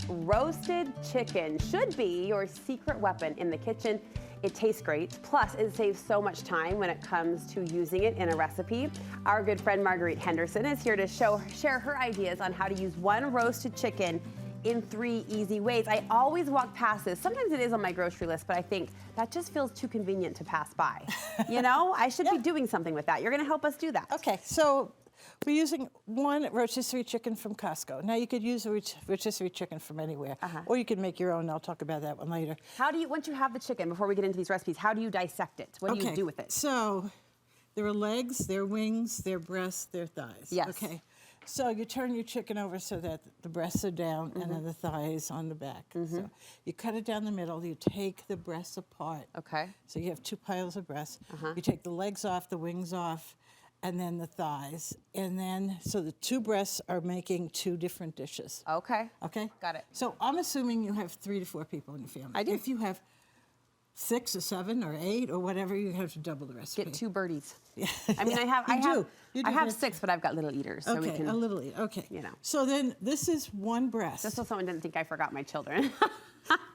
Roasted chicken should be your secret weapon in the kitchen. It tastes great, plus it saves so much time when it comes to using it in a recipe. Our good friend Marguerite Henderson is here to share her ideas on how to use one roasted chicken in 3 easy ways. I always walk past this. Sometimes it is on my grocery list, but I think that just feels too convenient to pass by. You know, I should be doing something with that. You're gonna help us do that. Okay, so we're using one rotisserie chicken from Costco. Now you could use a rotisserie chicken from anywhere, or you could make your own. I'll talk about that one later. How do you, once you have the chicken, before we get into these recipes, how do you dissect it? What do you do with it? So there are legs, there are wings, there are breasts, there are thighs. Yes. Okay. So you turn your chicken over so that the breasts are down and then the thighs on the back. So you cut it down the middle. You take the breasts apart. Okay. So you have 2 piles of breasts. You take the legs off, the wings off, and then the thighs. And then, so the 2 breasts are making 2 different dishes. Okay. Okay? Got it. So I'm assuming you have 3 to 4 people in your family. I do. If you have 6 or 7 or 8 or whatever, you have to double the recipe. Get 2 birdies. Yeah. I mean, You do I have this. 6, but I've got little eaters, so we Okay, can. a little eat. Okay. You know. So then this is 1 breast. Just so someone didn't think I forgot my children.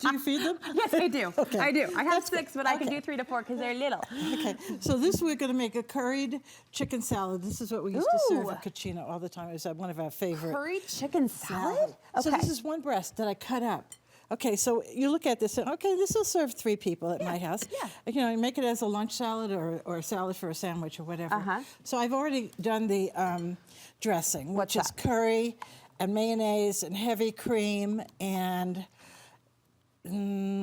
Do you feed them? Yes, I do. Okay. I do. I have That's 6, good. but I can Okay. do 3 to 4 because they're little. Okay. So this we're going to make a curried chicken salad. This is what we used to serve Ooh. at Cucina all the time. It was one of our favorite. Curried chicken salad? So this is 1 breast that I cut up. Okay, so you look at this and, okay, this will serve 3 people at my house. Yeah. You know, you make it as a lunch salad or a salad for a sandwich or whatever. So I've already done the dressing, What's which is that? curry and mayonnaise and heavy cream and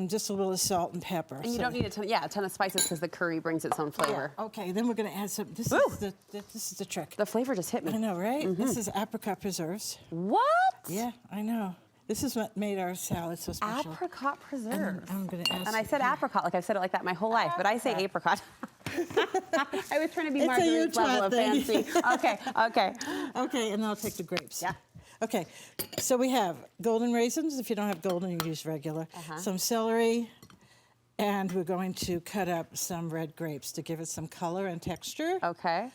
just a little salt and pepper. And you don't need a ton of spices because the curry brings its own flavor. Yeah. Okay, then we're going to add some. This is the trick. The flavor just hit me. I know, right? This is apricot preserves. What? Yeah, I know. This is what made our salad so special. Apricot preserves. I'm going to ask. And I said apricot, like I've said it like that my whole life, but I say apricot. I was trying to be It's a Marguerite's level of Utah thing. fancy. Okay. Okay, and then I'll take the grapes. Yeah. Okay, so we have golden raisins. If you don't have golden, you use regular. Some celery, and we're going to cut up some red grapes to give it some color and texture. Okay.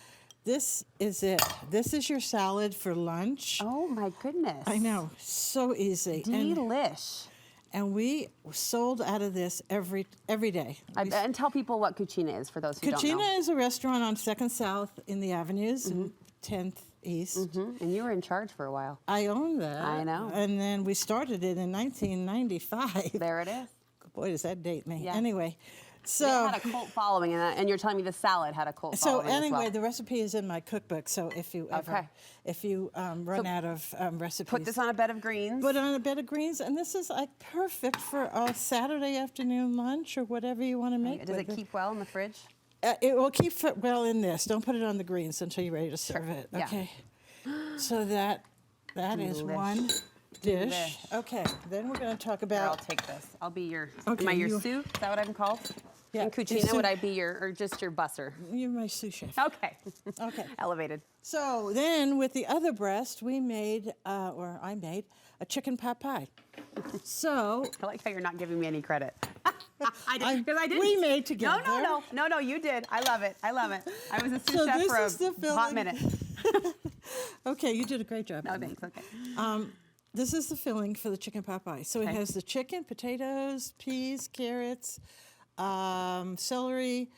This is it. This is your salad for lunch. Oh my goodness. I know, so easy. Delish. And we sold out of this every day. And tell people what Cucina is for those who don't know. Cucina is a restaurant on 2nd South in the Avenues, and 10th East. And you were in charge for a while. I own that. I know. And then we started it in 1995. There it is. Boy, does that date me. Yeah. Anyway, It so had a cult following, and you're telling me the salad had a cult following as anyway, well. the recipe is in my cookbook. So if you ever, run out of recipes, Put this on a bed of greens. put it on a bed of greens, and this is like perfect for a Saturday afternoon lunch or whatever you want to make. Does with it keep well in the fridge? It will keep well in this. Don't put it on the greens until you're ready to serve it. Yeah. Okay. So that is Delish. 1 dish. Delish. Okay. Then we're going to talk Here, I'll about. take this. I'll be your. Okay, am I your you- sous? Is that what I'm called? Yeah, In your Cucina, sous. would I be your, or just your busser? You're my sous chef. Okay. Okay. Elevated. So then with the other breast, we made, or I made, a chicken pot pie. So I like how you're not giving me any credit. I did, because I didn't. we made together. No, you did. I love it. I was a sous So chef this for is the a hot filling. minute. Okay, you did a great job. No, thanks. Okay. This is the filling for the chicken pot pie. So it Okay. has the chicken, potatoes, peas, carrots, celery,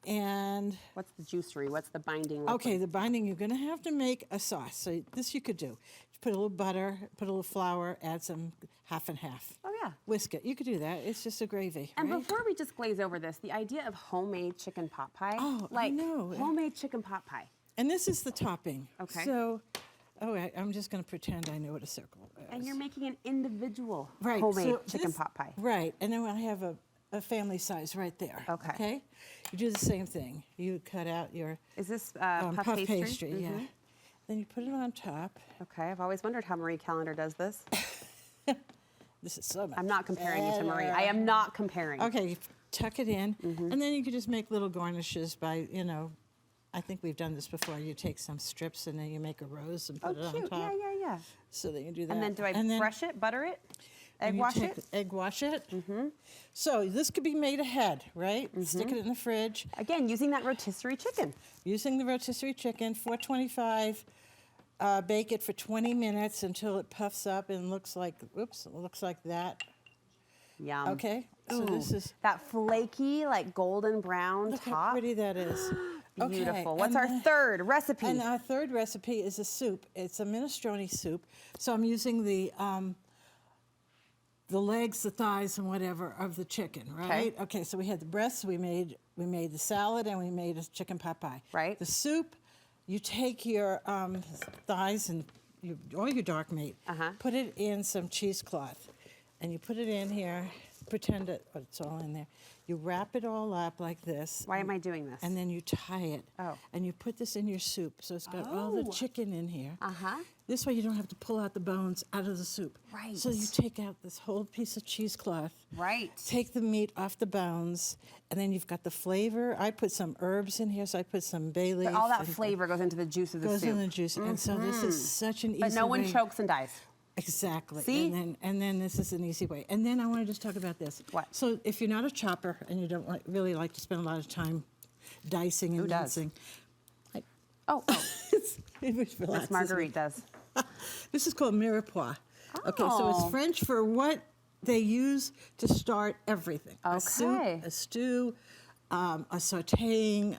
and What's the juicery? What's the binding liquid? okay, the binding, you're going to have to make a sauce. So this you could do. Put a little butter, put a little flour, add some half and half. Oh, yeah. Whisk it. You could do that. It's just a gravy, And right? before we just glaze over this, the idea of homemade chicken pot pie, Oh, I like know. homemade chicken pot pie. And this is the topping. Okay. So, I'm just going to pretend I know what a circle is. And you're making an individual Right, homemade so chicken this- pot pie. Right, and then I have a family size right there. Okay. Okay? You do the same thing. You cut out your Is this puff pastry? yeah. Then you put it on top. Okay, I've always wondered how Marie Callender does this. This is so much. I'm not comparing you to Marie. I am not comparing. Okay, you tuck it in, and then you can just make little garnishes by, I think we've done this before. You take some strips and then you make a rose and Oh, put it on cute. top. Yeah. So then you do that. And then do I brush it, butter it, egg you wash take it? Egg wash it. So this could be made ahead, right? Stick it in the fridge. Again, using that rotisserie chicken. Using the rotisserie chicken, 425 bake it for 20 minutes until it puffs up and looks like, oops, it looks like that. Yum. Okay, so Ooh, this is, that flaky, like golden brown look top. how pretty that is. Beautiful. Okay, What's our third recipe? And our third recipe is a soup. It's a minestrone soup. So I'm using the legs, the thighs, and whatever of the chicken, right? Okay, so we had the breasts, we made the salad, and we made a chicken pot pie. Right. The soup, you take your thighs and all your dark meat, put it in some cheesecloth, and you put it in here, pretend it's all in there. You wrap it all up like this. Why am I doing this? And then you tie it. Oh. And you put this in your soup, so it's got all the chicken in here. This way you don't have to pull out the bones out of the soup. Right. So you take out this whole piece of cheesecloth. Right. Take the meat off the bones, and then you've got the flavor. I put some herbs in here, so I put some bay leaf. But all that flavor goes into the juice of the goes soup. in the juice. And so this is such an easy way. But no one chokes and dies. Exactly. See? And then this is an easy way. And then I want to just talk about this. What? So if you're not a chopper and you don't really like to spend a lot of time dicing and mincing. Oh. Miss Marguerite does. This is called mirepoix. Okay, so it's French for what they use to start everything. Okay. A soup, a stew, a sautéing,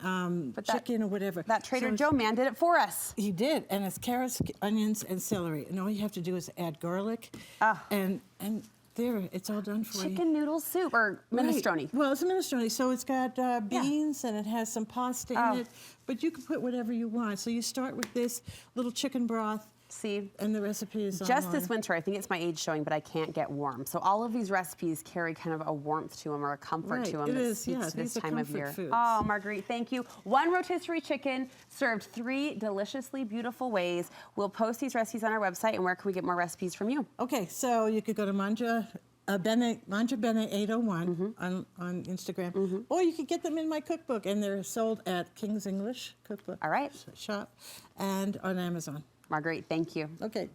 chicken or whatever. That Trader Joe man did it for us. He did, and it's carrots, onions, and celery. And all you have to do is add garlic, and there, it's all done for you. Chicken noodle soup, or minestrone. Right. Well, it's a minestrone, so it's got beans and it has some pasta in it, but you can put whatever you want. So you start with this little chicken broth. See, and the recipe is just online. this winter, I think it's my age showing, but I can't get warm. So all of these recipes carry kind of a warmth to them or a comfort to them that speaks to this time of year. Foods. Oh, Marguerite, thank you. One rotisserie chicken served 3 deliciously beautiful ways. We'll post these recipes on our website, and where can we get more recipes from you? Okay, so you could go to Mangia Bene 801 on Instagram, or you could get them in my cookbook, and they're sold at King's English Cookbook All right. Shop and on Amazon. Marguerite, thank you. Okay.